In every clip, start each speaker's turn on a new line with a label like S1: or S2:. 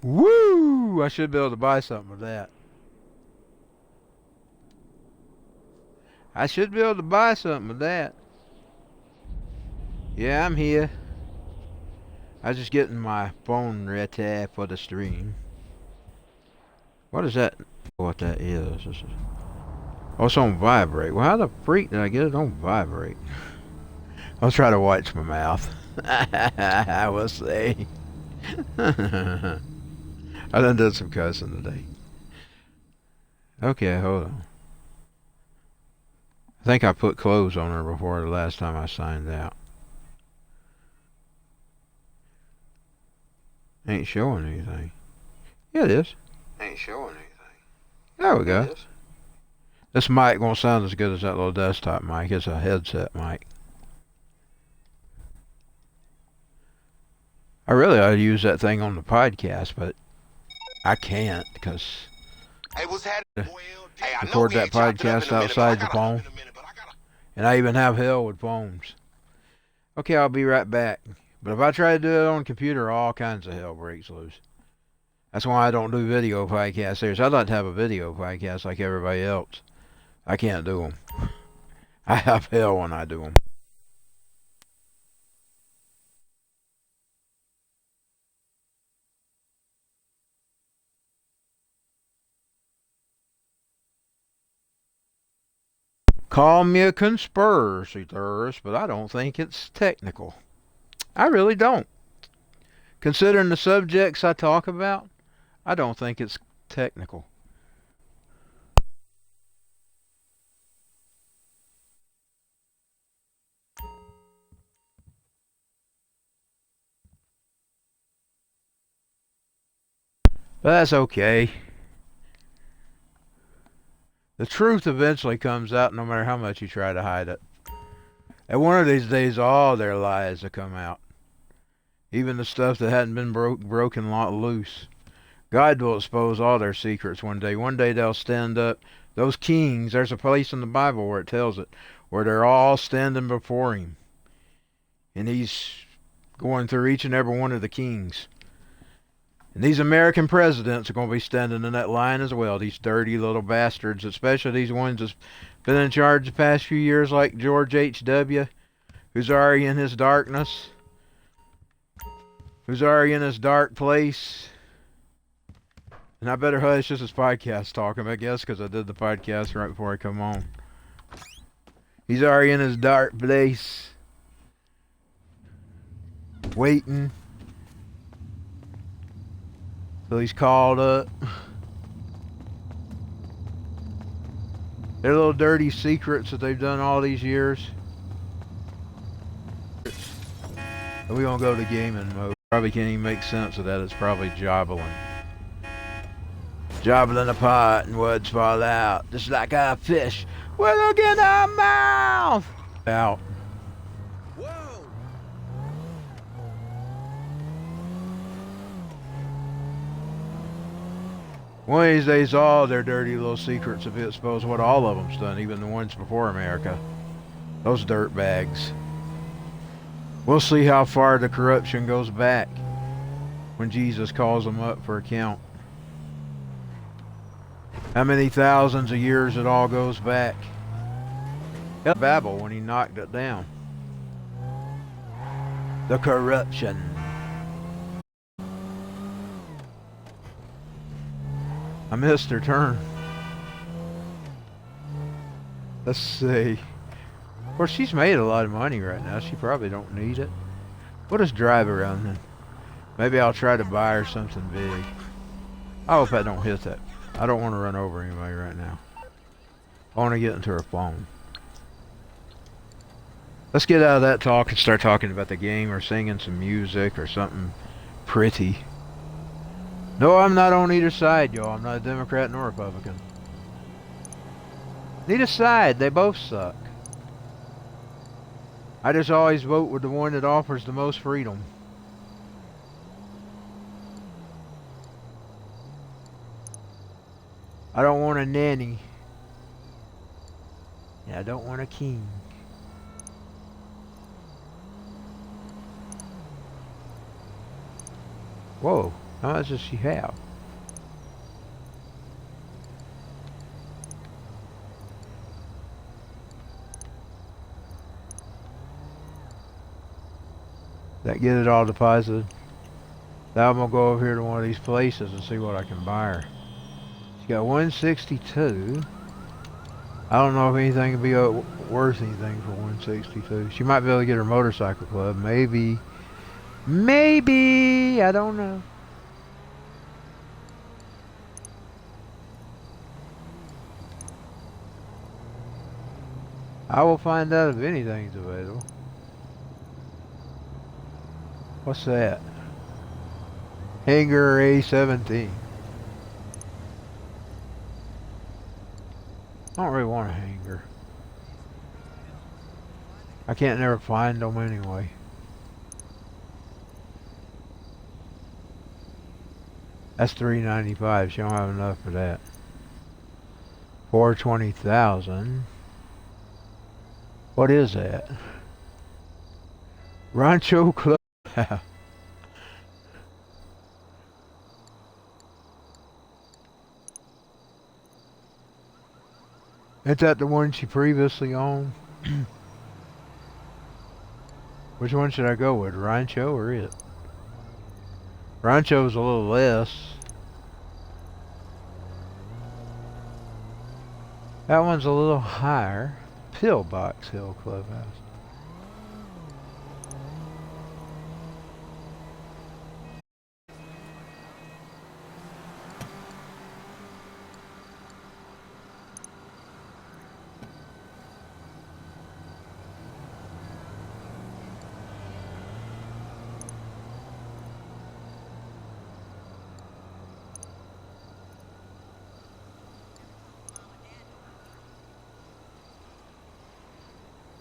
S1: Woo! I should be able to buy something with that. I should be able to buy something with that. Yeah, I'm here. I was just getting my phone ready for the stream. What is that? What that is? Oh, it's on vibrate. Well, how the freak did I get it on vibrate? I'll try to watch my mouth. I will say. I done did some cussing today. Okay, hold on. I think I put clothes on her before the last time I signed out. Ain't showing anything. Yeah, it is.
S2: Ain't showing anything.
S1: There we go. This mic won't sound as good as that little desktop mic. It's a headset mic. I really ought to use that thing on the podcast, but I can't because record that podcast outside the phone. And I even have hell with phones. Okay, I'll be right back. But if I try to do it on the computer, all kinds of hell breaks loose. That's why I don't do video podcasts. I'd like to have a video podcast like everybody else. I can't do them. I have hell when I do them. Call me a conspiracy theorist, but I don't think it's technical. I really don't. Considering the subjects I talk about, I don't think it's technical. But that's okay. The truth eventually comes out no matter how much you try to hide it. And one of these days, all their lies will come out. Even the stuff that hadn't been broken loose. God will expose all their secrets one day. One day they'll stand up. Those kings, there's a place in the Bible where it tells it, where they're all standing before him. And he's going through each and every one of the kings. And these American presidents are going to be standing in that line as well. These dirty little bastards, especially these ones that's been in charge the past few years, like George H.W., who's already in his darkness, who's already in his dark place. And I better hush, this is podcast talking, I guess, because I did the podcast right before I come on. He's already in his dark place, waiting till he's called up. Their little dirty secrets that they've done all these years. We're gonna go to gaming mode. Probably can't even make sense of that. It's probably jobbling. Jobbling a pot and words fall out. Just like a fish with a hook in our mouth. Out. One of these days, all their dirty little secrets will be exposed. What all of them's done, even the ones before America. Those dirt bags. We'll see how far the corruption goes back when Jesus calls them up for account. How many thousands of years it all goes back. Babel when he knocked it down. The corruption. I missed her turn. Let's see. Of course, she's made a lot of money right now. She probably don't need it. We'll just drive around then. Maybe I'll try to buy her something big. I hope I don't hit that. I don't want to run over anybody right now. I want to get into her phone. Let's get out of that talk and start talking about the game or singing some music or something pretty. No, I'm not on either side, y'all. I'm not a Democrat nor Republican. Neither side. They both suck. I just always vote with the one that offers the most freedom. I don't want a nanny. And I don't want a king. Whoa. How much does she have? That get it all deposited. Now I'm gonna go over here to one of these places and see what I can buy her. She got 162. I don't know if anything would be worth anything for 162. She might be able to get her motorcycle club. Maybe. Maybe. I don't know. I will find out if anything's available. What's that? Hanger A17. I don't really want a hanger. I can't never find them anyway. That's $395. She don't have enough for that. 420,000. What is that? Rancho Club. Is that the one she previously owned? Which one should I go with? Rancho or it? Rancho's a little less. That one's a little higher. Pillbox Hill Clubhouse.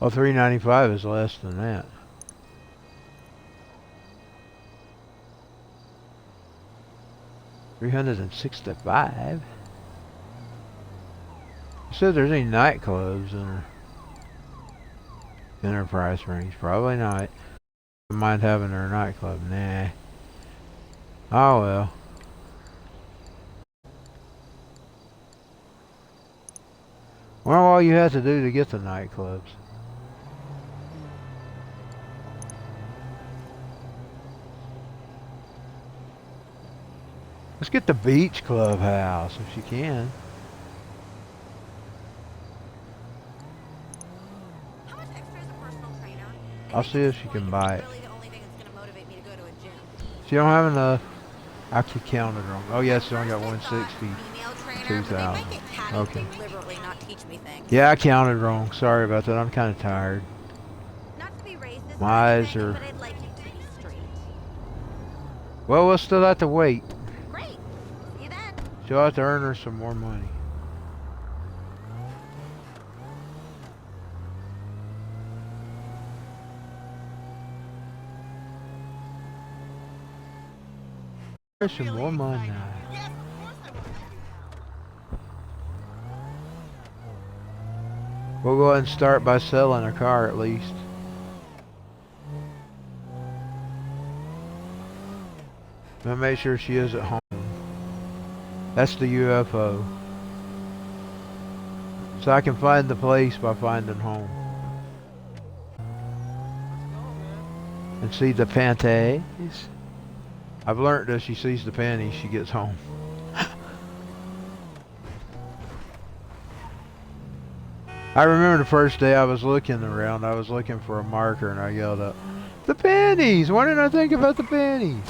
S1: Oh, $395 is less than that. $365. You said there's any nightclubs in her price range? Probably not. I mind having her nightclub. Nah. Oh well. Wonder what all you have to do to get the nightclubs. Let's get the beach clubhouse if she can.
S2: How much extra is a personal trainer?
S1: I'll see if she can buy it.
S2: Really the only thing that's gonna motivate me to go to a gym.
S1: She don't have enough. I actually counted wrong. Oh yes, she only got 160.
S2: Female trainer,
S1: 2,000.
S2: but they might get catty
S1: Okay.
S2: if they deliberately not teach me things.
S1: Yeah, I counted wrong. Sorry about that. I'm kind of tired.
S2: Not to be racist,
S1: My
S2: or
S1: eyes
S2: anything,
S1: are-
S2: but I'd like you to be straight.
S1: Well, we'll still have to wait.
S2: Great. See you then.
S1: She'll have to earn her some more money. There's some more money now. We'll go ahead and start by selling a car at least. I'll make sure she is at home. That's the UFO. So I can find the place by finding home. And see the panties. I've learned that she sees the panties, she gets home. I remember the first day I was looking around, I was looking for a marker and I yelled up, "The panties! Why didn't I think about the panties?"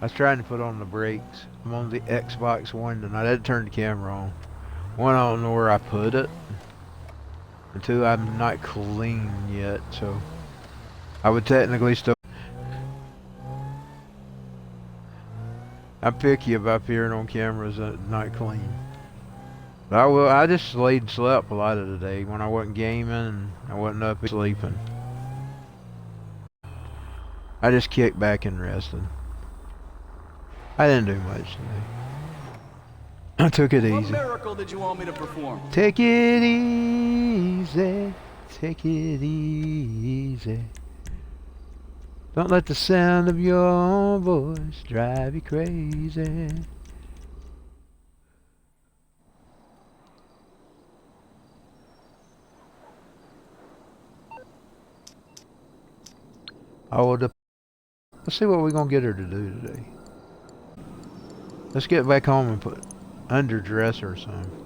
S1: I was trying to put on the brakes. I'm on the Xbox One tonight. I didn't turn the camera on. One, I don't know where I put it. And two, I'm not clean yet, so I would technically still. I'm picky about appearing on cameras that not clean. But I just laid and slept a lot of the day when I wasn't gaming and I wasn't up sleeping. I just kicked back and rested. I didn't do much today. I took it
S3: What
S1: easy.
S3: miracle did you want me to perform?
S1: Take it easy. Take it easy. Don't let the sound of your own voice drive you crazy. Oh, let's see what we're gonna get her to do today. Let's get back home and put underdress or something.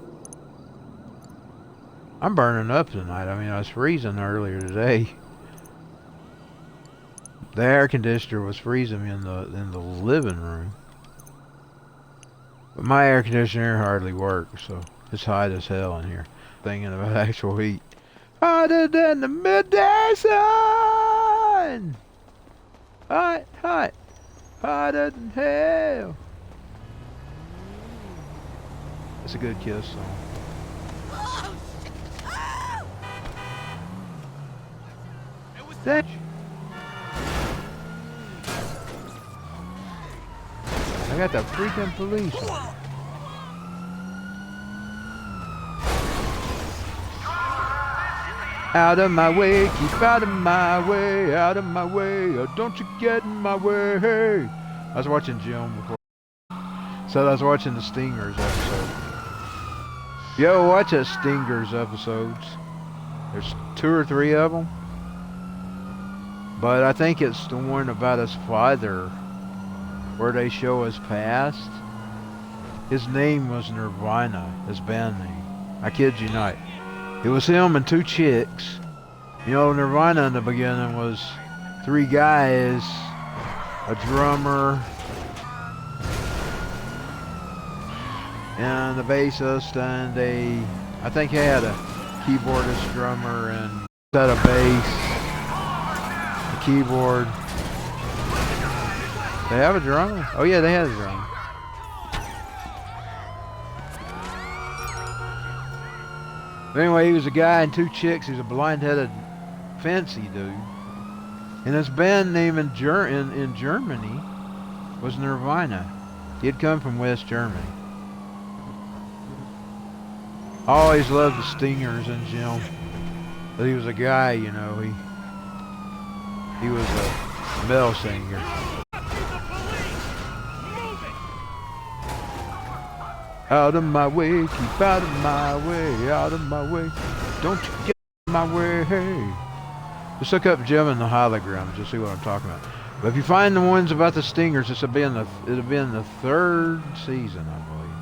S1: I'm burning up tonight. I mean, I was freezing earlier today. The air conditioner was freezing me in the living room. But my air conditioner hardly works, so it's hot as hell in here. Thinking about actual heat. Hotter than the midday sun! Hot, hot, hotter than hell. It's a good Kiss song. Thank you. I got the freaking police. Out of my way, keep out of my way, out of my way, or don't you get in my way. I was watching Jim before. So I was watching the Stingers episode. Yo, watch that Stingers episodes. There's 2 or 3 of them. But I think it's the one about his father where they show his past. His name was Nirvana, his band name. I kid you not. It was him and 2 chicks. You know, Nirvana in the beginning was 3 guys, a drummer, and the bassist, and I think he had a keyboardist, drummer, and set of bass. Keyboard. They have a drummer? Oh yeah, they had a drummer. But anyway, he was a guy and 2 chicks. He was a blind-headed, fancy dude. And his band name in Germany was Nirvana. He had come from West Germany. I always loved the Stingers and Jim. But he was a guy, you know, he was a male singer. Out of my way, keep out of my way, out of my way. Don't you get in my way. Just look up Jim and the Holograms, you'll see what I'm talking about. But if you find the ones about the Stingers, it'll be in the 3rd season, I believe.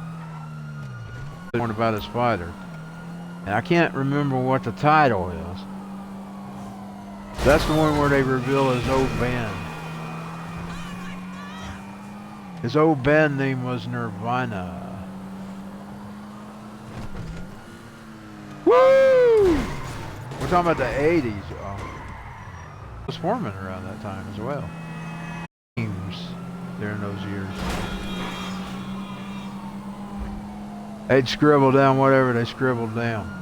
S1: The one about his father. And I can't remember what the title is. That's the one where they reveal his old band. His old band name was Nirvana. Woo! We're talking about the 80s. It was forming around that time as well. Teams during those years. They'd scribble down whatever they scribbled down.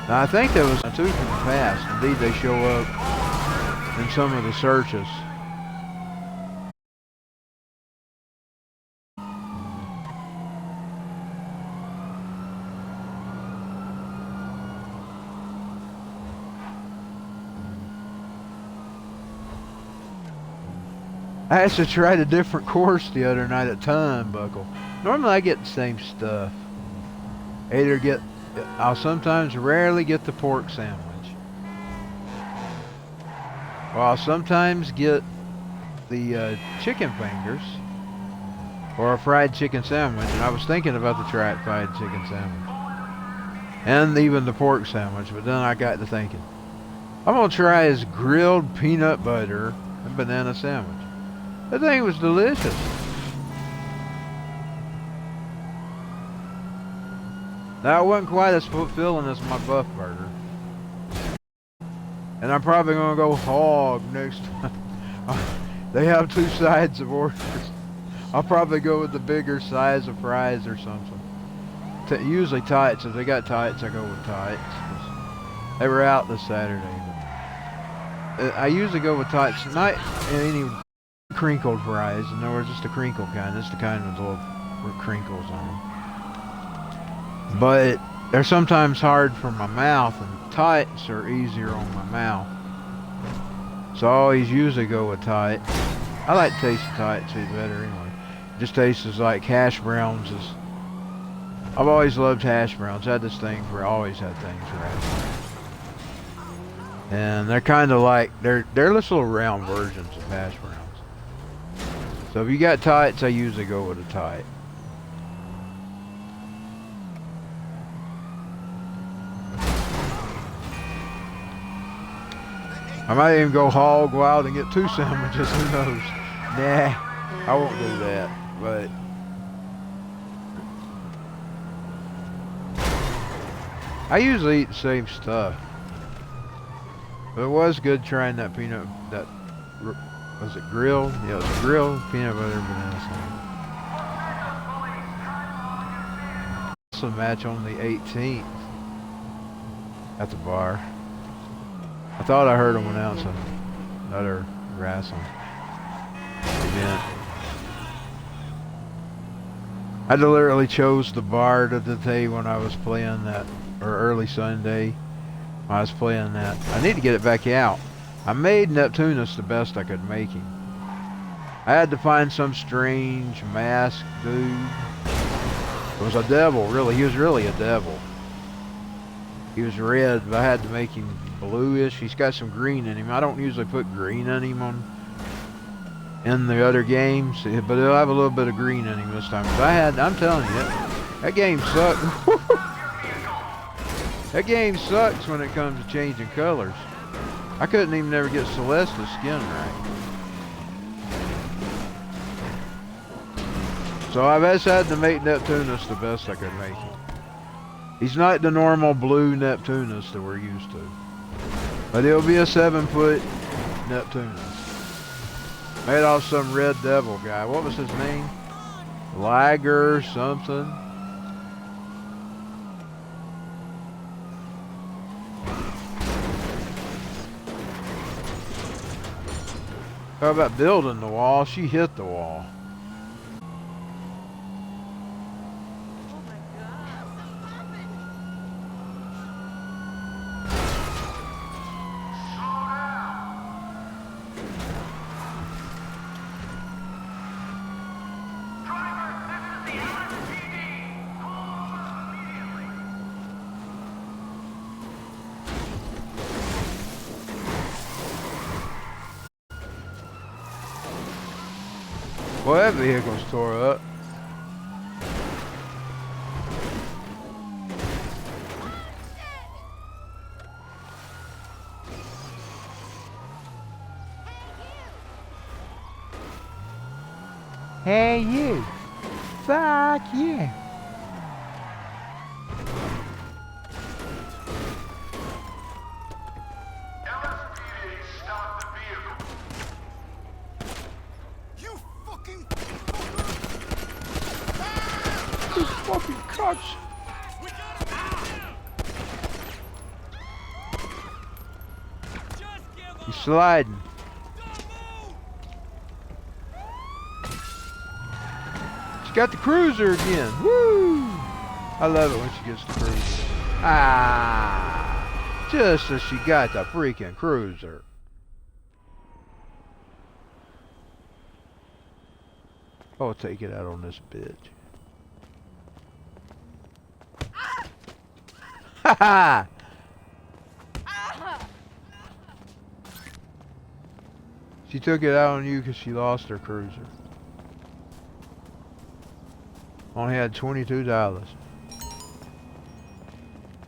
S1: Now, I think there was 2 from the past. Indeed, they show up in some of the searches. I actually tried a different course the other night at Turnbuckle. Normally I get the same stuff. I'll sometimes rarely get the pork sandwich. Or I'll sometimes get the chicken fingers. Or a fried chicken sandwich. And I was thinking about the fried chicken sandwich. And even the pork sandwich. But then I got to thinking, I'm going to try his grilled peanut butter and banana sandwich. That thing was delicious. Now, it wasn't quite as fulfilling as my Buff Burger. And I'm probably going to go hog next time. They have 2 sides of orders. I'll probably go with the bigger size of fries or something. Usually tights. If they got tights, I go with tights. They were out this Saturday. But I usually go with tights. Not any crinkled fries. In other words, just the crinkle kind. It's the kind with little crinkles on them. but they're sometimes hard for my mouth, and tights are easier on my mouth. So I always usually go with tight. I like the taste of tight too better anyway. Just tastes like hash browns. I've always loved hash browns. I had this thing for always had things for hash browns. And they're kind of like, they're just little round versions of hash browns. So if you got tights, I usually go with a tight. I might even go hog wild and get 2 sandwiches, who knows. Nah, I won't do that, but I usually eat the same stuff. But it was good trying that was it grilled? Yeah, it was grilled peanut butter and banana sandwich. Also match on the 18th at the bar. I thought I heard them announce another wrestling event. I deliberately chose the bar the day when I was playing that, or early Sunday when I was playing that. I need to get it back out. I made Neptunus the best I could make him. I had to find some strange masked dude. It was a devil, really. He was really a devil. He was red, but I had to make him bluish. He's got some green in him. I don't usually put green in him in the other games, but he'll have a little bit of green in him this time. I'm telling you, that game sucks. That game sucks when it comes to changing colors. I couldn't even ever get Celeste's skin right. So I've just had to make Neptunus the best I could make him. He's not the normal blue Neptunus that we're used to. But he'll be a 7-foot Neptunus. Made off some red devil guy. What was his name? Liger something. How about building the wall? She hit the wall. Well, that vehicle's tore up. Hey you! Fuck you! Fucking cuts. He's sliding. She got the cruiser again. Woo! I love it when she gets the cruiser. Ah! Just as she got the freaking cruiser. I'll take it out on this bitch. Ha ha! She took it out on you because she lost her cruiser. Only had $22.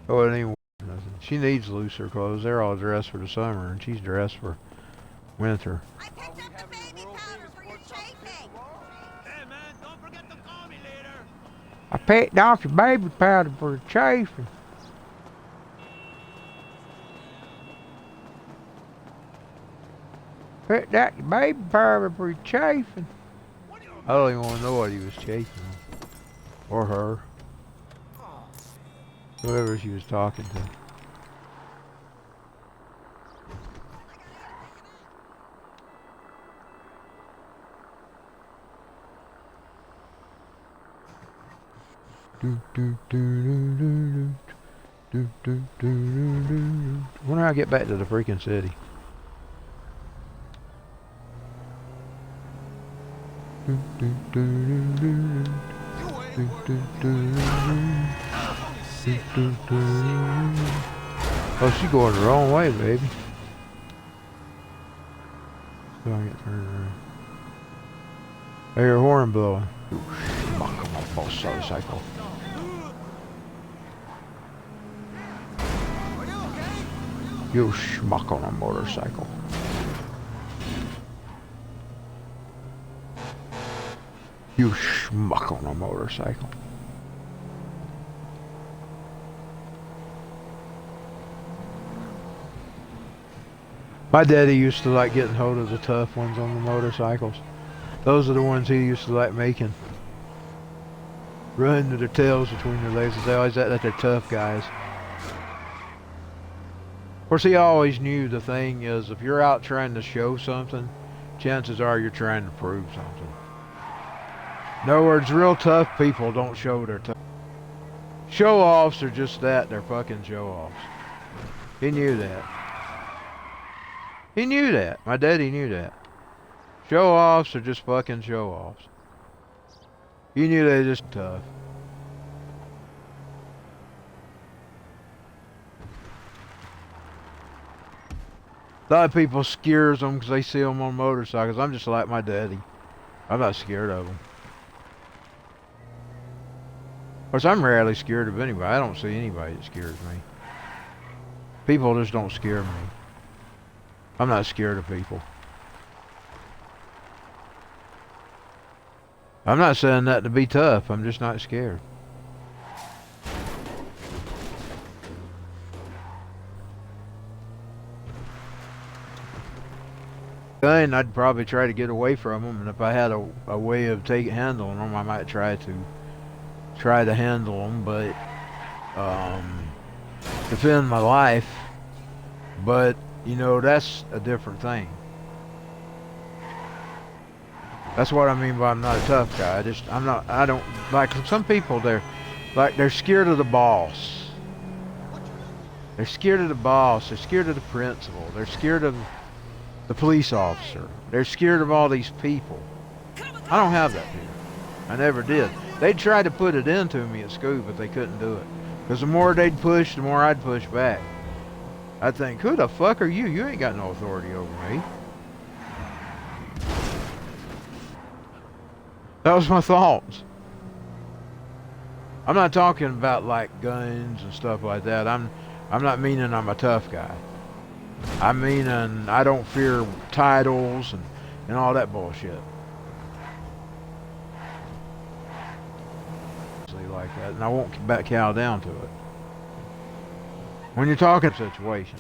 S1: Oh, it ain't nothing. She needs looser clothes. They're all dressed for the summer, and she's dressed for winter.
S2: I picked up the baby powder for your chafing.
S3: Hey man, don't forget to call me later.
S1: I picked off your baby powder for the chafing. Picked out your baby powder for your chafing. I don't even want to know what he was chafing. Or her. Whoever she was talking to. When do I get back to the freaking city? Oh, she's going the wrong way, baby. So I get turned around. I hear a horn blowing. Schmuck on my motorcycle. You schmuck on a motorcycle. You schmuck on a motorcycle. My daddy used to like getting hold of the tough ones on the motorcycles. Those are the ones he used to like making. Running to their tails between their legs. They always act like they're tough guys. Of course, he always knew the thing is, if you're out trying to show something, chances are you're trying to prove something. In other words, real tough people don't show their tough. Show-offs are just that, they're fucking show-offs. He knew that. He knew that. My daddy knew that. Show-offs are just fucking show-offs. He knew they were just tough. A lot of people scares them because they see them on motorcycles. I'm just like my daddy. I'm not scared of them. Of course, I'm rarely scared of anybody. I don't see anybody that scares me. People just don't scare me. I'm not scared of people. I'm not saying that to be tough. I'm just not scared. Then I'd probably try to get away from them, and if I had a way of handling them, I might try to handle them, but defend my life. But you know, that's a different thing. That's what I mean by I'm not a tough guy. I don't like some people. They're scared of the boss. They're scared of the boss. They're scared of the principal. They're scared of the police officer. They're scared of all these people. I don't have that here. I never did. They tried to put it into me at school, but they couldn't do it. Because the more they'd push, the more I'd push back. I'd think, who the fuck are you? You ain't got no authority over me. That was my thoughts. I'm not talking about like guns and stuff like that. I'm not meaning I'm a tough guy. I mean I don't fear titles and all that bullshit. Like that, and I won't back cow down to it. When you're talking situation,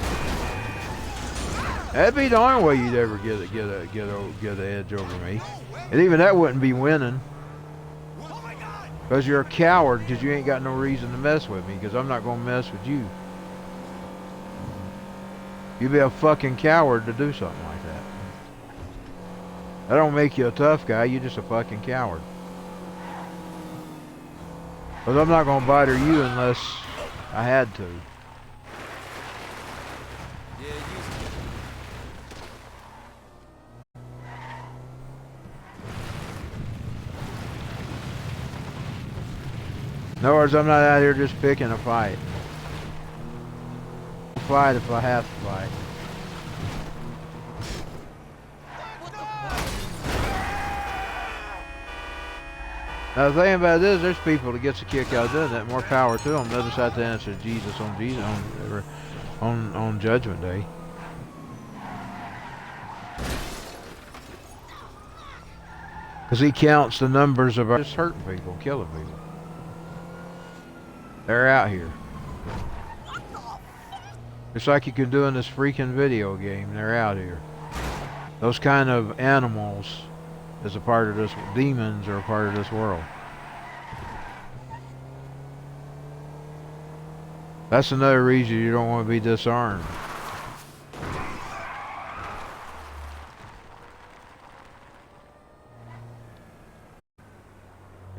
S1: that'd be the only way you'd ever get an edge over me, and even that wouldn't be winning, because you're a coward. Because you ain't got no reason to mess with me. Because I'm not gonna mess with you. You'd be a fucking coward to do something like that. That don't make you a tough guy. You're just a fucking coward. Because I'm not gonna bother you unless I had to. In other words, I'm not out here just picking a fight. I'll fight if I have to fight. Now the thing about this, there's people that gets a kick out of doing that. More power to them. They'll just have to answer Jesus on Judgment Day. Because he counts the numbers of just hurting people, killing people. They're out here. Just like you can do in this freaking video game. They're out here. Those kind of animals is a part of this. Demons are a part of this world. That's another reason you don't want to be disarmed.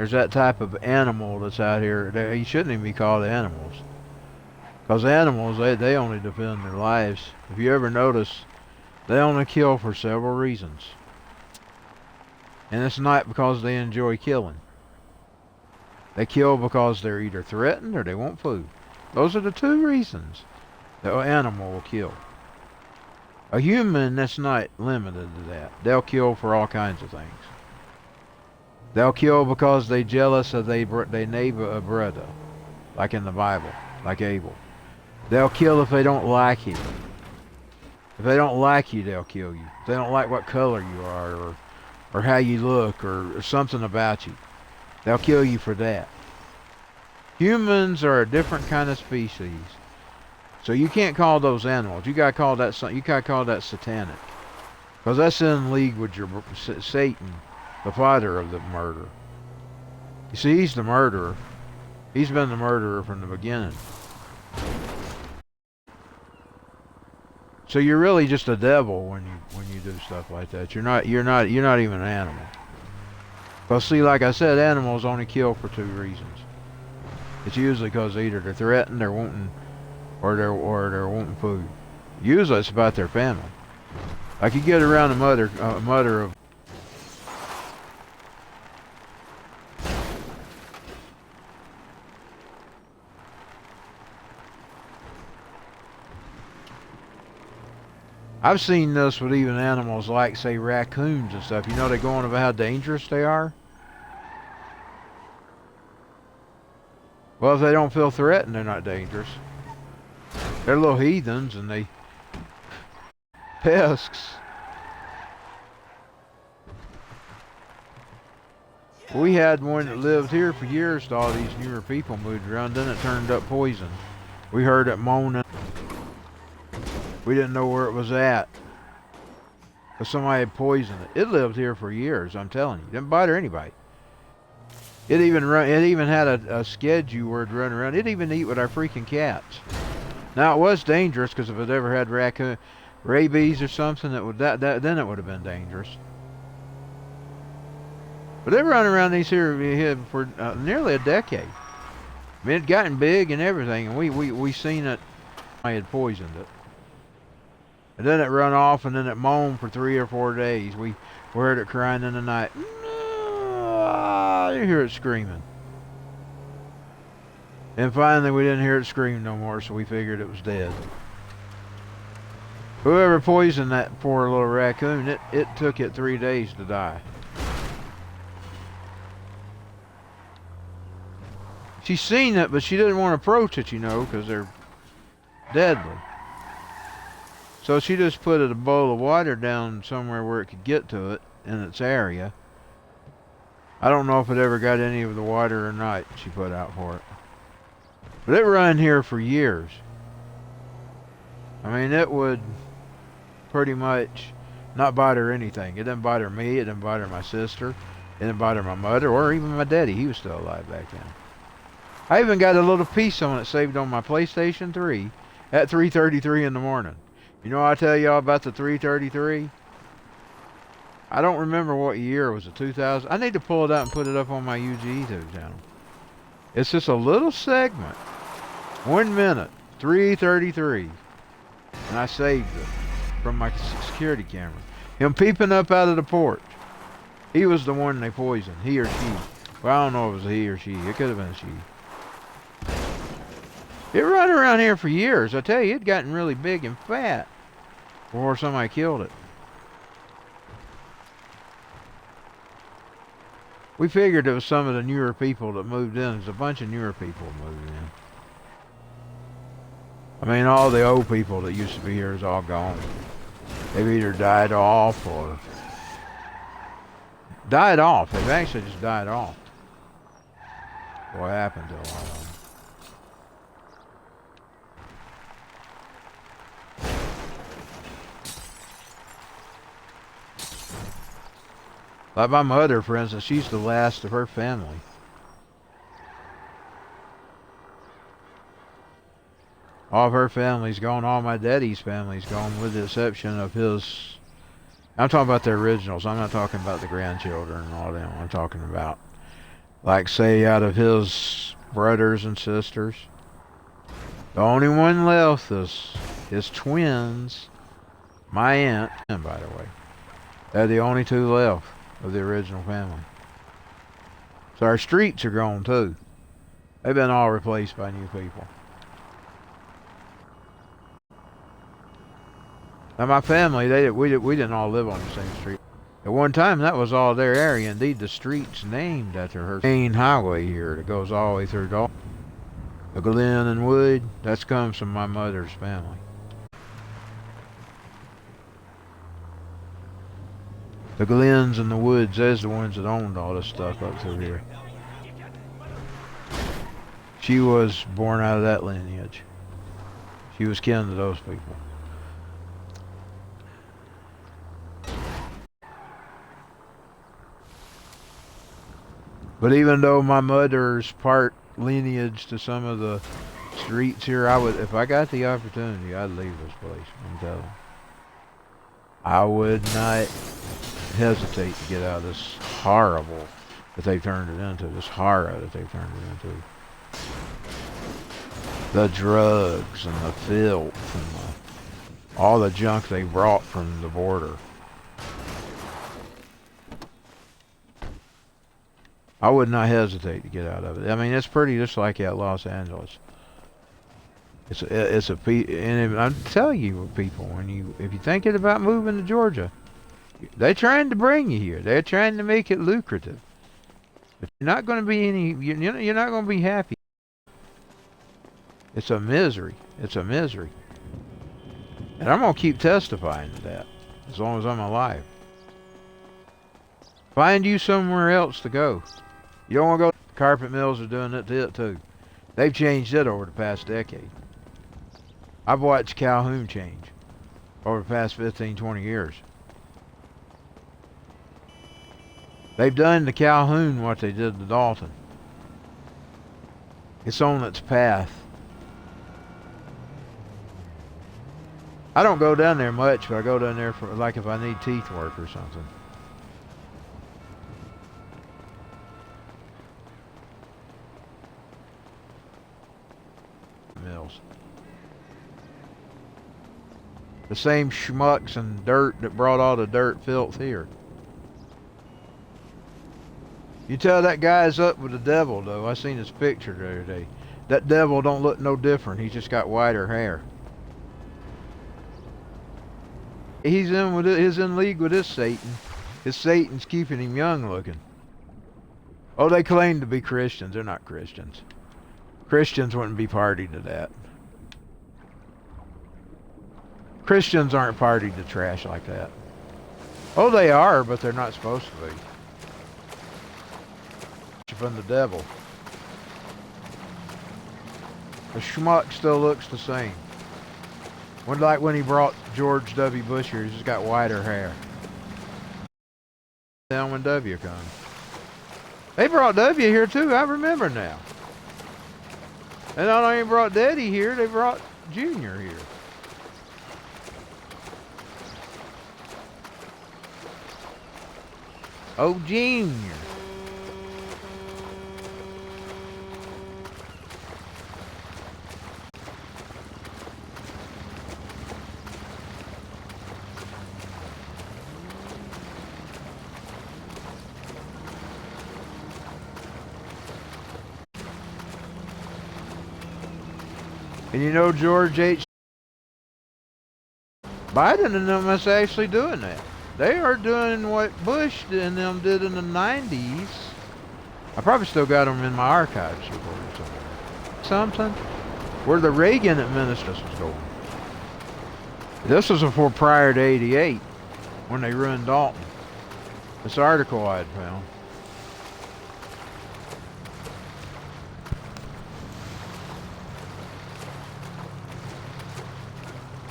S1: There's that type of animal that's out here. You shouldn't even be called animals. Because animals, they only defend their lives. If you ever notice, they only kill for several reasons. And it's not because they enjoy killing. They kill because they're either threatened or they want food. Those are the two reasons the animal will kill. A human, that's not limited to that. They'll kill for all kinds of things. They'll kill because they jealous of they neighbor brother, like in the Bible, like Abel. They'll kill if they don't like you. If they don't like you, they'll kill you. If they don't like what color you are, or how you look, or something about you, they'll kill you for that. Humans are a different kind of species, so you can't call those animals. You gotta call that something. You gotta call that satanic, because that's in league with your Satan, the father of the murder. You see, he's the murderer. He's been the murderer from the beginning. So you're really just a devil when you do stuff like that. You're not even an animal. But see, like I said, animals only kill for two reasons. It's usually because either they're threatened, they're wanting, or they're wanting food. Usually it's about their family. Like you get around a mother of. I've seen this with even animals like, say, raccoons and stuff. You know, they go on about how dangerous they are. Well, if they don't feel threatened, they're not dangerous. They're little heathens and they pests. We had one that lived here for years till all these newer people moved around. Then it turned up poison. We heard it moaning. We didn't know where it was at. Because somebody had poisoned it. It lived here for years, I'm telling you. It didn't bother anybody. It even had a schedule where it'd run around. It'd even eat with our freaking cats. Now it was dangerous because if it ever had rabies or something, then it would have been dangerous. But they run around these here for nearly a decade. I mean, it'd gotten big and everything, and we seen it. I had poisoned it. And then it run off, and then it moaned for 3 or 4 days. We heard it crying in the night. You hear it screaming. And finally, we didn't hear it scream no more, so we figured it was dead. Whoever poisoned that poor little raccoon, it took it 3 days to die. She's seen it, but she didn't want to approach it, you know, because they're deadly. So she just put a bowl of water down somewhere where it could get to it in its area. I don't know if it ever got any of the water or not she put out for it. But it run here for years. I mean, it would pretty much not bother anything. It didn't bother me. It didn't bother my sister. It didn't bother my mother or even my daddy. He was still alive back then. I even got a little piece on it saved on my PlayStation 3 at 3:33 in the morning. You know, I tell y'all about the 333. I don't remember what year it was. It 2000. I need to pull it out and put it up on my YouTube channel. It's just a little segment. 1 minute, 3:33, and I saved it from my security camera. Him peeping up out of the porch. He was the one they poisoned. He or she. Well, I don't know if it was a he or she. It could have been a she. It run around here for years. I tell you, it'd gotten really big and fat before somebody killed it. We figured it was some of the newer people that moved in. There's a bunch of newer people moved in. I mean, all the old people that used to be here is all gone. They've either died off or... Died off. They've actually just died off. What happened to a lot of them? Like my mother, for instance, she's the last of her family. All of her family's gone. All my daddy's family's gone, with the exception of his... I'm talking about the originals. I'm not talking about the grandchildren and all them. I'm talking about Like say out of his brothers and sisters, the only one left is his twins, my aunt, and by the way, they're the only two left of the original family. So our streets are gone too. They've been all replaced by new people. Now my family, we didn't all live on the same street. At one time, that was all their area. Indeed, the street's named after her main highway here that goes all the way through Dalton. The Glen and Wood, that comes from my mother's family. The Glens and the Woods, there's the ones that owned all this stuff up through here. She was born out of that lineage. She was kin to those people. But even though my mother's part lineage to some of the streets here, I would, if I got the opportunity, I'd leave this place. I'm telling you. I would not hesitate to get out of this horrible that they've turned it into, this horror that they've turned it into. The drugs and the filth and all the junk they brought from the border. I would not hesitate to get out of it. I mean, it's pretty just like at Los Angeles. And I'm telling you, people, if you're thinking about moving to Georgia, they're trying to bring you here. They're trying to make it lucrative. But you're not going to be you're not going to be happy. It's a misery. It's a misery. And I'm going to keep testifying to that as long as I'm alive. Find you somewhere else to go. You don't want to go. Carpet mills are doing it too. They've changed it over the past decade. I've watched Calhoun change over the past 15, 20 years. They've done to Calhoun what they did to Dalton. It's on its path. I don't go down there much, but I go down there for, like, if I need teeth work or something. Mills. The same schmucks and dirt that brought all the dirt filth here. You tell that guy's up with the devil, though. I seen his picture the other day. That devil don't look no different. He's just got whiter hair. He's in league with his Satan. His Satan's keeping him young looking. Oh, they claim to be Christians. They're not Christians. Christians wouldn't be party to that. Christians aren't party to trash like that. Oh, they are, but they're not supposed to be. From the devil. The schmuck still looks the same. Like when he brought George W. Bush here, he's just got whiter hair. Down when W comes. They brought W here too, I remember now. And not only brought Daddy here, they brought Junior here. Oh, Junior. And you know George H. Biden and them is actually doing that. They are doing what Bush and them did in the 90s. I probably still got them in my archives or something. Where the Reagan administration was going. This was before prior to 88 when they ruined Dalton. This article I had found.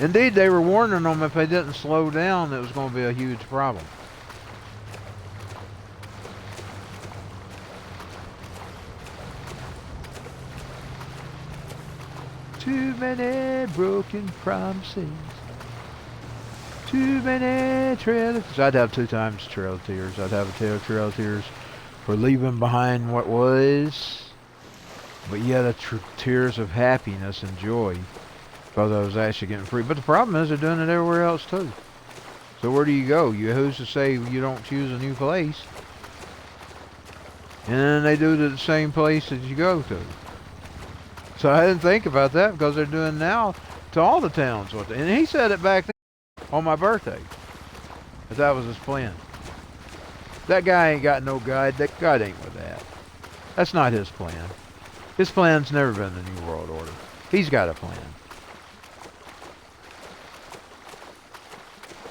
S1: Indeed, they were warning them if they didn't slow down, it was going to be a huge problem. Too many broken promises. Too many trail of tears. I'd have 2 times trail of tears. I'd have a trail of tears for leaving behind what was, but yet tears of happiness and joy because I was actually getting free. But the problem is they're doing it everywhere else too. So where do you go? Who's to say you don't choose a new place? And then they do to the same place that you go to. So I didn't think about that because they're doing now to all the towns. And he said it back then on my birthday. That was his plan. That guy ain't got no guide. That God ain't with that. That's not his plan. His plan's never been the New World Order. He's got a plan.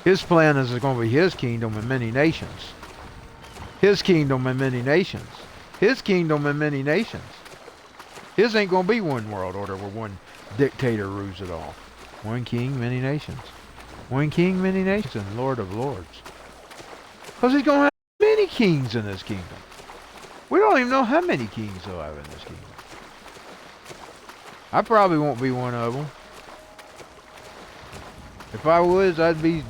S1: His plan is going to be his kingdom in many nations. His kingdom in many nations. His kingdom in many nations. His ain't going to be one world order where one dictator rules it all. One king, many nations. One king, many nations, and Lord of Lords. Because he's going to have many kings in this kingdom. We don't even know how many kings he'll have in this kingdom. I probably won't be one of them. If I was, I'd be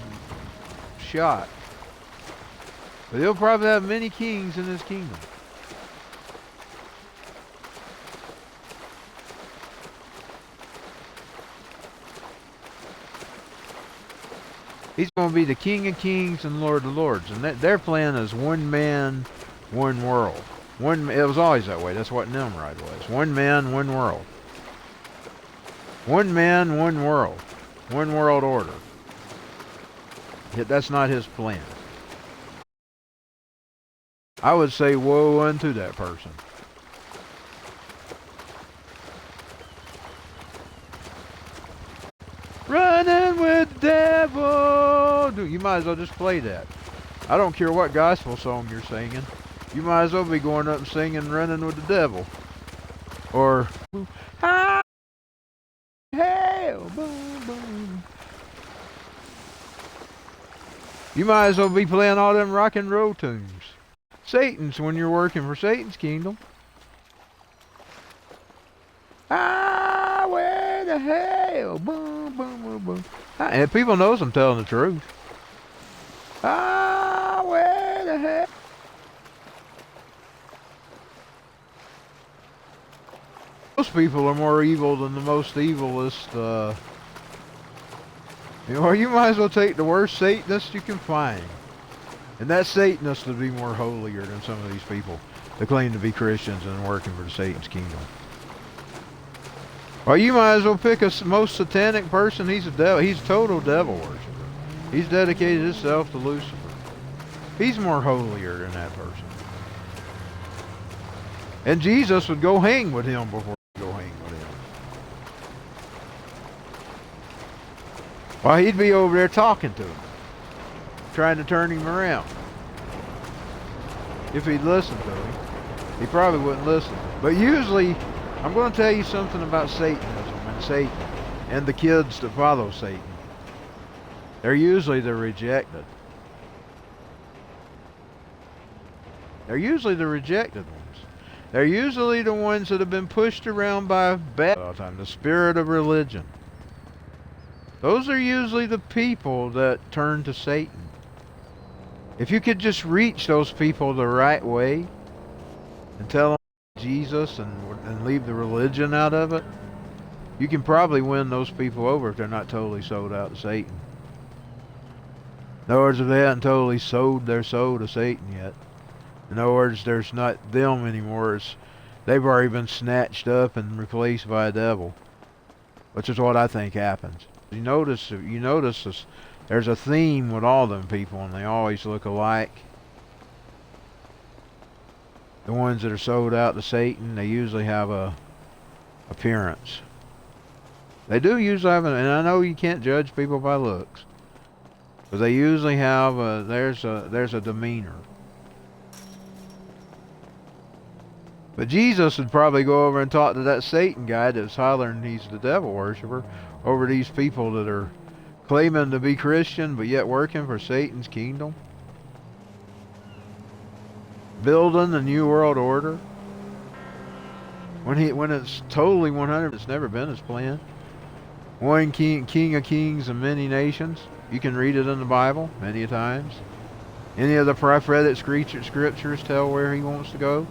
S1: shot. But he'll probably have many kings in his kingdom. He's going to be the King of Kings and Lord of Lords. And their plan is one man, one world. It was always that way. That's what Nimrod was. One man, one world. One man, one world. One world order. Yet that's not his plan. I would say woe unto that person. Running with the devil. Dude, you might as well just play that. I don't care what gospel song you're singing. You might as well be going up and singing Running with the Devil. Or hell, boom, boom. You might as well be playing all them rock and roll tunes. Satan's when you're working for Satan's kingdom. Where the hell, boom, boom, boom, boom. And people knows I'm telling the truth. Where the hell. Most people are more evil than the most evilest. You might as well take the worst Satanist you can find. And that Satanist would be more holier than some of these people that claim to be Christians and working for Satan's kingdom. Well, you might as well pick a most satanic person. He's a devil. He's a total devil worshiper. He's dedicated himself to Lucifer. He's more holier than that person. And Jesus would go hang with him before he'd go hang with him. Well, he'd be over there talking to him, trying to turn him around. If he'd listen to him. He probably wouldn't listen. But usually, I'm going to tell you something about Satanism and Satan and the kids that follow Satan. They're usually the rejected. They're usually the rejected ones. They're usually the ones that have been pushed around by bad all the time, the spirit of religion. Those are usually the people that turn to Satan. If you could just reach those people the right way and tell them Jesus and leave the religion out of it, you can probably win those people over if they're not totally sold out to Satan. In other words, if they haven't totally sold their soul to Satan yet. In other words, there's not them anymore. They've already been snatched up and replaced by a devil, which is what I think happens. You notice this, there's a theme with all them people, and they always look alike. The ones that are sold out to Satan, they usually have a appearance. They do usually have and I know you can't judge people by looks, but they usually have there's a demeanor. But Jesus would probably go over and talk to that Satan guy that's hollering he's the devil worshiper over these people that are claiming to be Christian but yet working for Satan's kingdom. Building the New World Order. When it's totally 100, it's never been his plan. One king of kings and many nations. You can read it in the Bible many times. Any of the prophetic scriptures tell where he wants to go?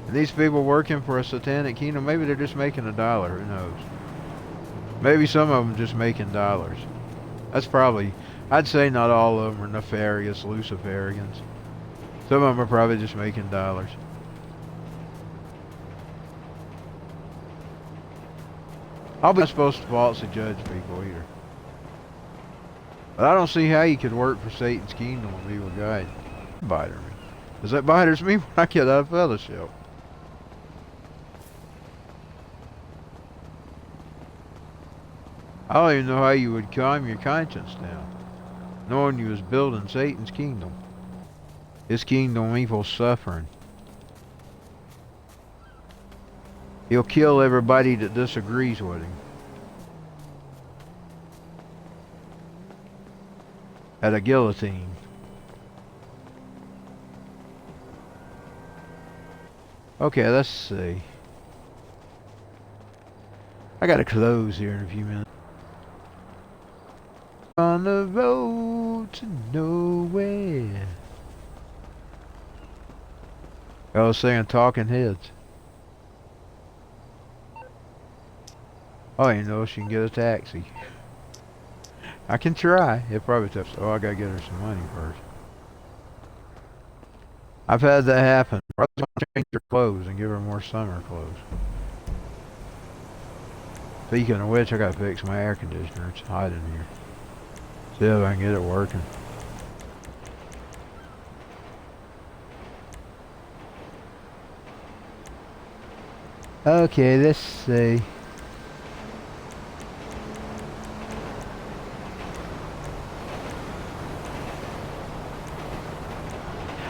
S1: And these people working for a satanic kingdom, maybe they're just making $1. Who knows? Maybe some of them just making dollars. That's probably, I'd say not all of them are nefarious Luciferians. Some of them are probably just making dollars. I'll be supposed to falsely judge people either. But I don't see how you could work for Satan's kingdom and be with God. Biter me. Because that biters me when I get out of fellowship. I don't even know how you would calm your conscience down, knowing you was building Satan's kingdom. His kingdom equals suffering. He'll kill everybody that disagrees with him. At a guillotine. Okay, let's see. I gotta close here in a few minutes. On the road to nowhere. I was singing Talking Heads. Oh, you know, she can get a taxi. I can try. It probably takes. Oh, I gotta get her some money first. I've had that happen. I was gonna change her clothes and give her more summer clothes. Speaking of which, I gotta fix my air conditioner. It's hot in here. See if I can get it working. Okay, let's see.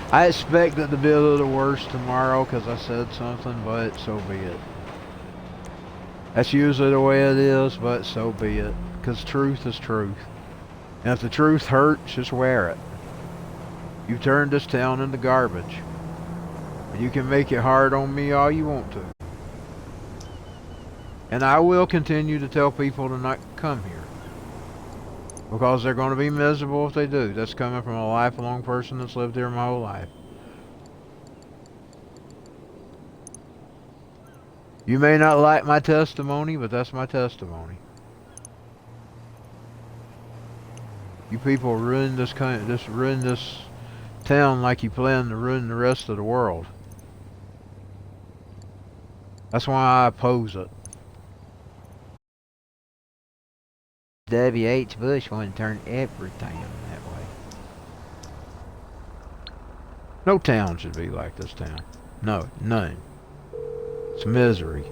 S1: I expect it to be a little worse tomorrow because I said something, but so be it. That's usually the way it is, but so be it. Because truth is truth. And if the truth hurts, just wear it. You've turned this town into garbage. And you can make it hard on me all you want to. And I will continue to tell people to not come here. Because they're going to be miserable if they do. That's coming from a lifelong person that's lived here my whole life. You may not like my testimony, but that's my testimony. You people ruin this town like you plan to ruin the rest of the world. That's why I oppose it. W.H. Bush wanted to turn every town that way. No town should be like this town. No, none. It's misery.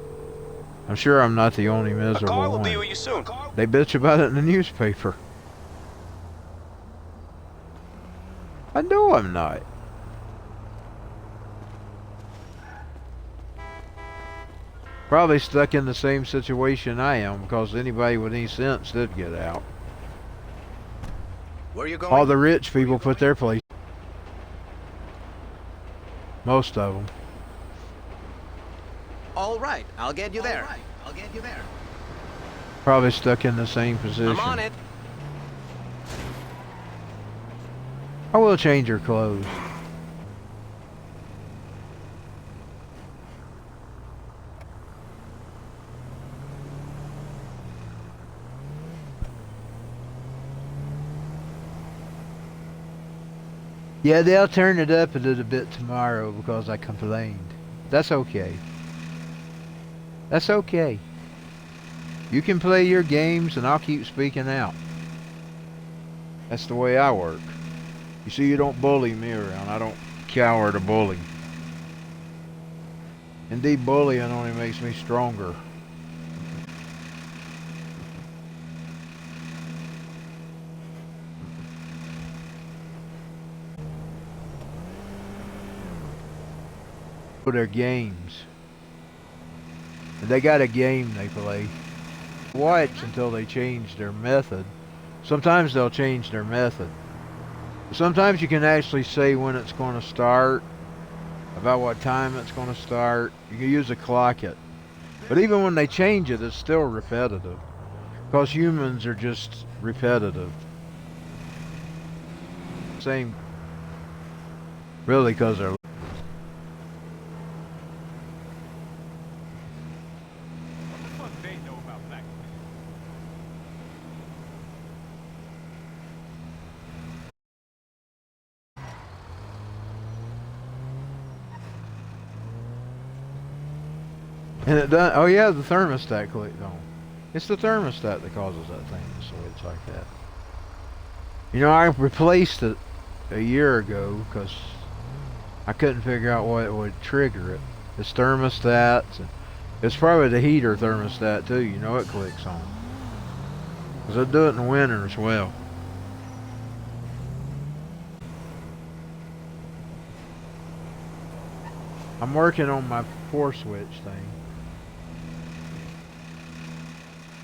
S1: I'm sure I'm not the only miserable one.
S4: A car will be with you soon.
S1: They bitch about it in the newspaper. I know I'm not. Probably stuck in the same situation I am because anybody with any sense did get out.
S4: Where are you going?
S1: All the rich people put their place. Most of them.
S4: All right, I'll get you there.
S1: Probably stuck in the same position.
S4: I'm on it.
S1: I will change your clothes. Yeah, they'll turn it up a little bit tomorrow because I complained. That's okay. That's okay. You can play your games and I'll keep speaking out. That's the way I work. You see, you don't bully me around. I don't cower to bully. Indeed, bullying only makes me stronger. Their games. And they got a game they play. Watch until they change their method. Sometimes they'll change their method. Sometimes you can actually say when it's going to start, about what time it's going to start. You can use a clock it. But even when they change it, it's still repetitive. Because humans are just repetitive. Same Really, because they're...
S3: What the fuck they know about back?
S1: And it done... Oh yeah, the thermostat clicked on. It's the thermostat that causes that thing to switch like that. You know, I replaced it a year ago because I couldn't figure out what would trigger it. It's thermostats. And it's probably the heater thermostat too. You know it clicks on. Because I do it in the winter as well. I'm working on my 4-switch thing.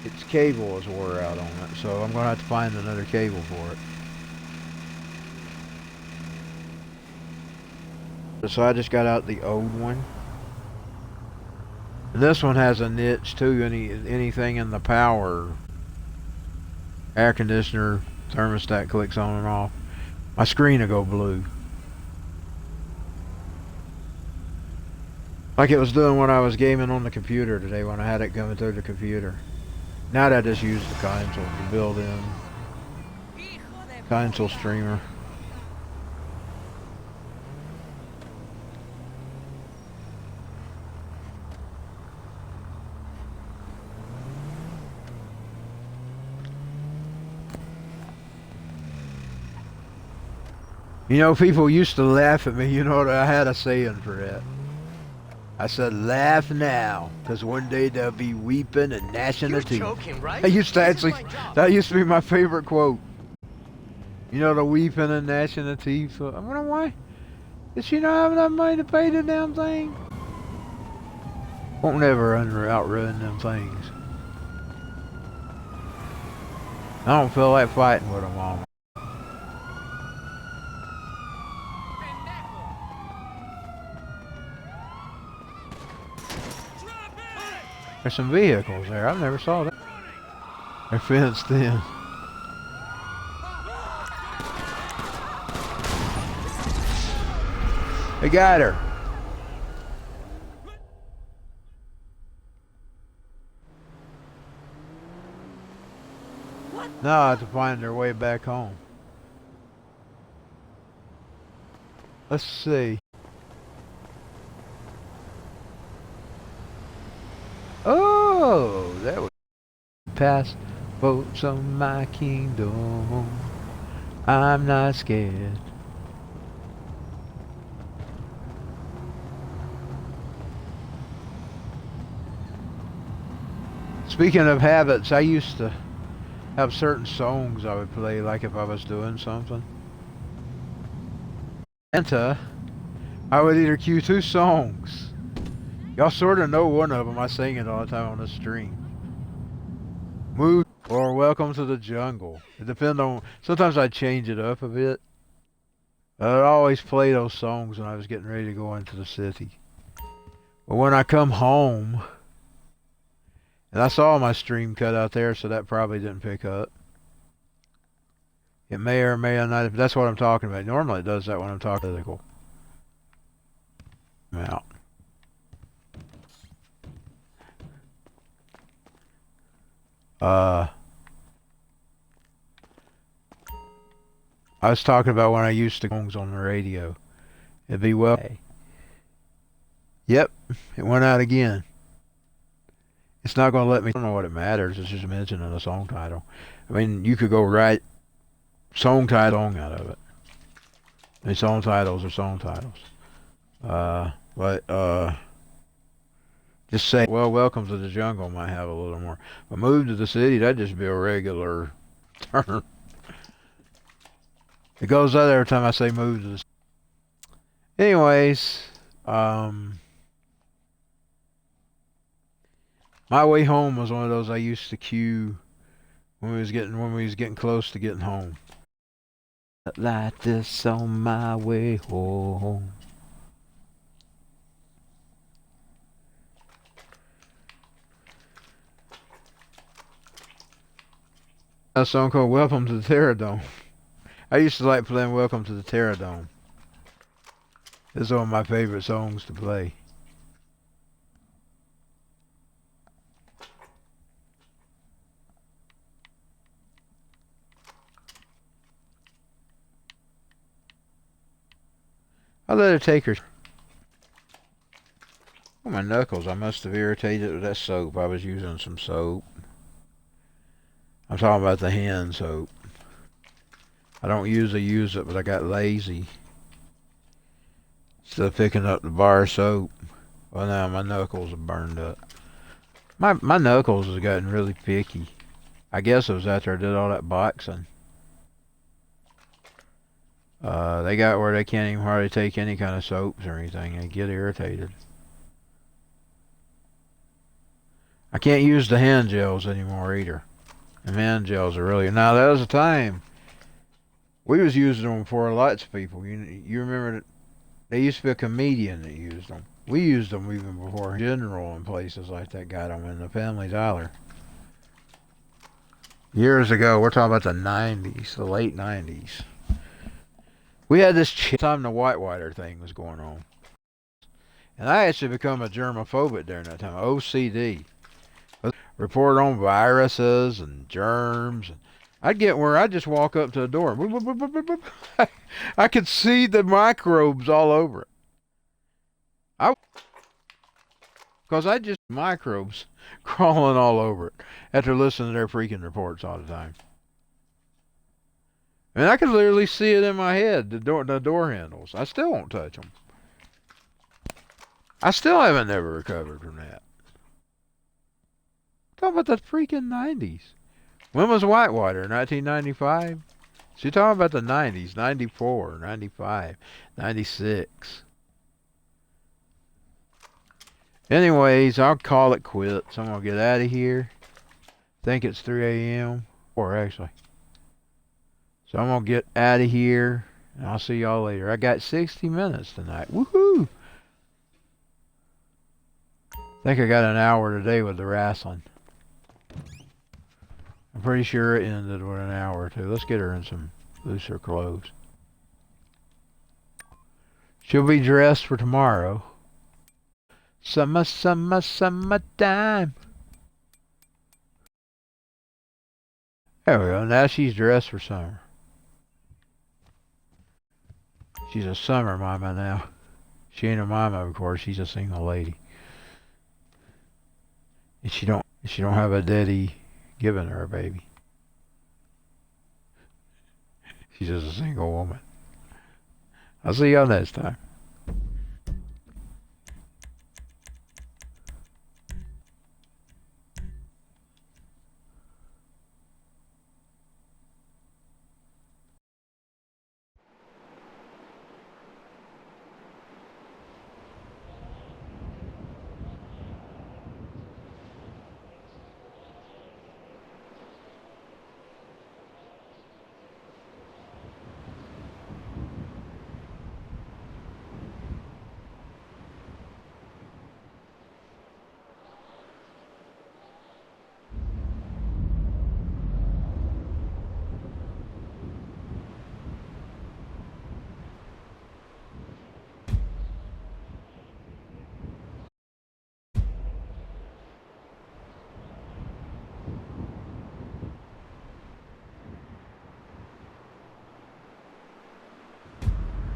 S1: Its cable is wore out on it, so I'm going to have to find another cable for it. So I just got out the old one. And this one has a niche too. Anything in the power, air conditioner, thermostat clicks on and off, my screen will go blue. Like it was doing when I was gaming on the computer today when I had it coming through the computer. Now that I just use the console, the built-in console streamer. You know, people used to laugh at me. You know, I had a saying for that. I said, laugh now, because one day they'll be weeping and gnashing their teeth.
S4: You're joking, right?
S1: I used to actually, that used to be my favorite quote. You know, the weeping and gnashing the teeth. So, I wonder why. Does she not have enough money to pay the damn thing? Won't never outrun them things. I don't feel like fighting with them all. There's some vehicles there. I've never saw that. They're fenced in. They got her. Now I have to find their way back home. Let's see. Oh, that was past boats on my kingdom. I'm not scared. Speaking of habits, I used to have certain songs I would play, like if I was doing something. Santa, I would either cue 2 songs. Y'all sort of know one of them. I sing it all the time on the stream. Mood or Welcome to the Jungle. It depends on... Sometimes I change it up a bit. I'd always play those songs when I was getting ready to go into the city. But when I come home... And I saw my stream cut out there, so that probably didn't pick up. It may or may not... That's what I'm talking about. Normally it does that when I'm talking political. I'm out. I was talking about when I used to songs on the radio. It'd be well. Yep, it went out again. It's not going to let me. I don't know what it matters. It's just mentioning a song title. I mean, you could go write song title out of it. And song titles are song titles. Just say, well, Welcome to the Jungle might have a little more. But Move to the City, that'd just be a regular term. It goes out every time I say move to the city. Anyways, My Way Home was one of those I used to cue when we was getting close to getting home. Like this on my way home. A song called Welcome to the Terradome. I used to like playing Welcome to the Terradome. This is one of my favorite songs to play. I let her take her. Oh, my knuckles. I must have irritated with that soap. I was using some soap. I'm talking about the hand soap. I don't usually use it, but I got lazy. Instead of picking up the bar soap. Well, now my knuckles are burned up. My knuckles has gotten really picky. I guess it was after I did all that boxing. They got where they can't even hardly take any kind of soaps or anything. They get irritated. I can't use the hand gels anymore either. The hand gels are really... Now, there was a time we was using them for lots of people. You remember that there used to be a comedian that used them. We used them even before General and places like that got them in the Family Dollar. Years ago, we're talking about the 90s, the late 90s. We had this time the whitewater thing was going on. And I actually become a germophobic during that time, OCD. Report on viruses and germs. And I'd get where I'd just walk up to the door. I could see the microbes all over it. Because I just microbes crawling all over it after listening to their freaking reports all the time. And I could literally see it in my head, the door handles. I still won't touch them. I still haven't never recovered from that. Talking about the freaking 90s. When was Whitewater? 1995? So you're talking about the 90s, 94, 95, 96. Anyways, I'll call it quits. I'm going to get out of here. Think it's 3 a.m. Or actually. So I'm going to get out of here. And I'll see y'all later. I got 60 minutes tonight. Woohoo! Think I got an hour today with the wrestling. I'm pretty sure it ended with an hour or two. Let's get her in some looser clothes. She'll be dressed for tomorrow. Summer, summer, summertime. There we go. Now she's dressed for summer. She's a summer mama now. She ain't a mama, of course. She's a single lady. And she don't have a daddy giving her a baby. She's just a single woman. I'll see y'all next time.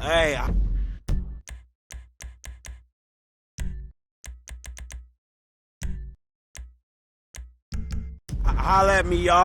S5: Hey, holla at me, y'all.